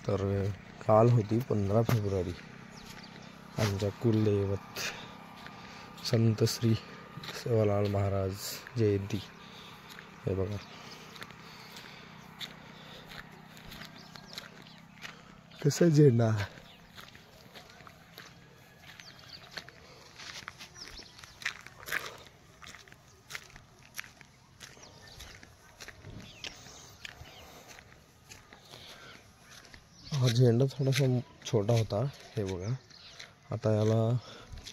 तर काल होती 15 फेब्रुवारी, आमच्या कुलदैवत संत श्री सेवालाल महाराज जयंती। हे बघा कसा झेंडा आहे। हा झेंडा थोडासा छोटा होता, हे बघा आता याला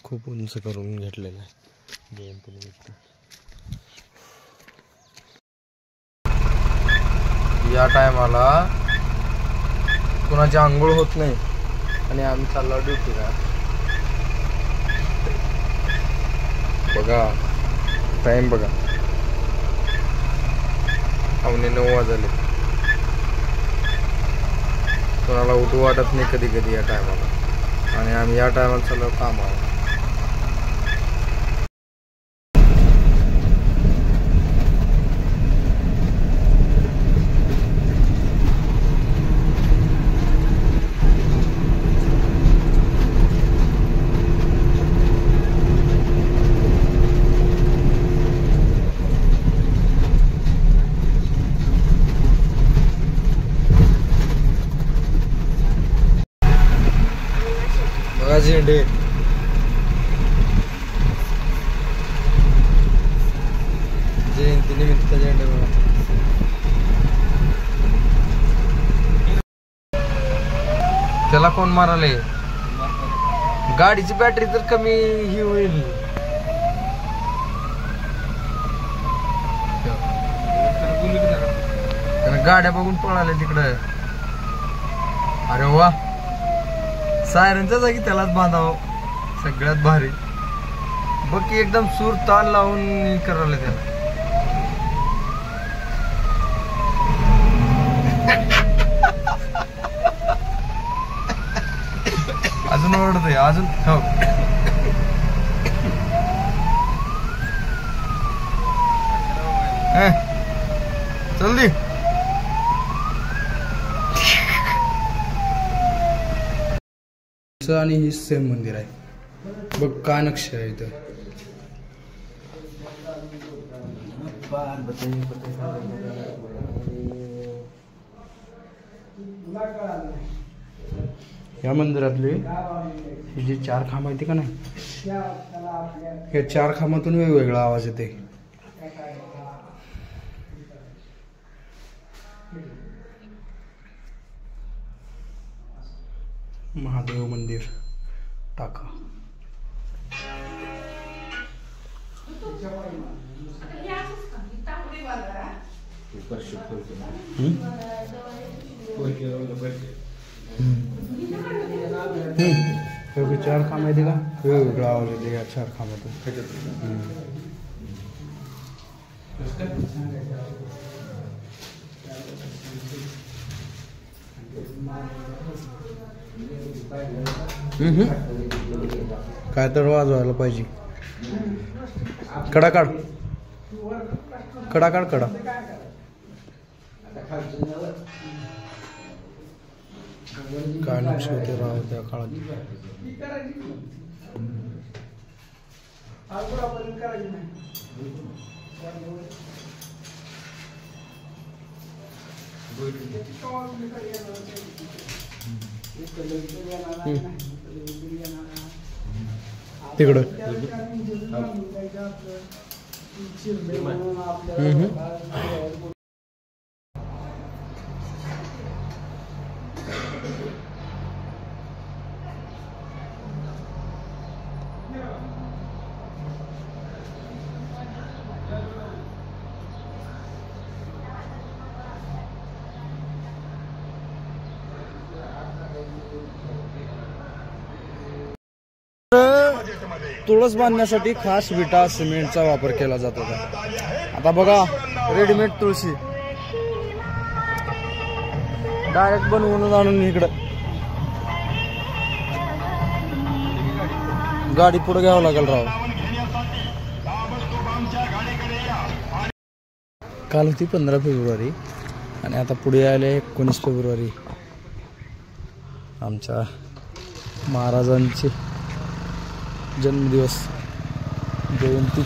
खूप उंच करून घेतलेला आहे जयंतीनिमित्त। या टायमाला कुणाची आंघोळ होत नाही आणि आम्ही चाललो ड्युटीला। बघा टाइम बघा, 9:15 वाजले। कोणाला उठू वाटत नाही कधी कधी या टायमाला, आणि आम्ही या टायमाला चाललो कामावर। झेंडे जयंतीनिमित्त झेंडे बघा। त्याला कोण माराले? गाडीची बॅटरी तर कमी ही होईल। गाड्या बघून पळाले तिकडे। अरे वा, सायरनच्या जागी त्यालाच बांधावं सगळ्यात भारी। बघ की एकदम सूर ताल लावून करायला त्याला। अजून ओरडतोय अजून। हो चल दी। आणि ही सेम मंदिर आहे बघ, काय नक्षा आहे इथं। या मंदिरातले ही जी 4 खांब आहेत का नाही, या 4 खांबातून वेगवेगळा आवाज येते। महादेव मंदिर टाका। क्योंकि 4 खांब आहे का वेगवेगळा आवाज येते या 4 खांबातून। काय तर वाजवायला पाहिजे। कडा काढ, कडा काढ, कडा। काय नक्ष होते राव त्या काळात। तिकडं तुळस बांधण्यासाठी खास विटा सिमेंटचा वापर केला जात होता। आता बघा रेडीमेड तुळशी डायरेक्ट बनवून आणून इकडं गाडी पुढे घ्यावं लागेल राव। काल होती 15 फेब्रुवारी आणि आता पुढे आले 19 फेब्रुवारी। आमच्या महाराजांचे जन्मदिवस जयंती,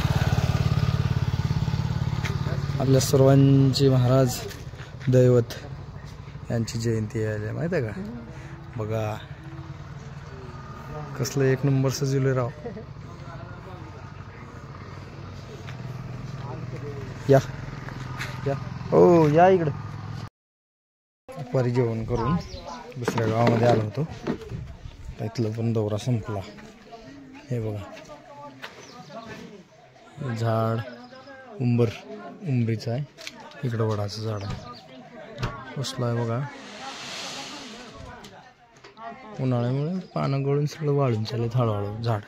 आपल्या सर्वांचे महाराज दैवत यांची जयंती आहे माहिती आहे का? बघा कसलं एक नंबर सजवले राव. या या हो या इकडं. दुपारी जेवण करून दुसऱ्या गावामध्ये आलो होतो, इथलं पण दौरा संपला. हे बघा झाड उंबरीचं आहे, इकडं वडाचं झाड आहे, कसलं आहे बघा. उन्हाळ्यामुळे पानं गळून सगळं वाळून चालले हळूहळू झाड.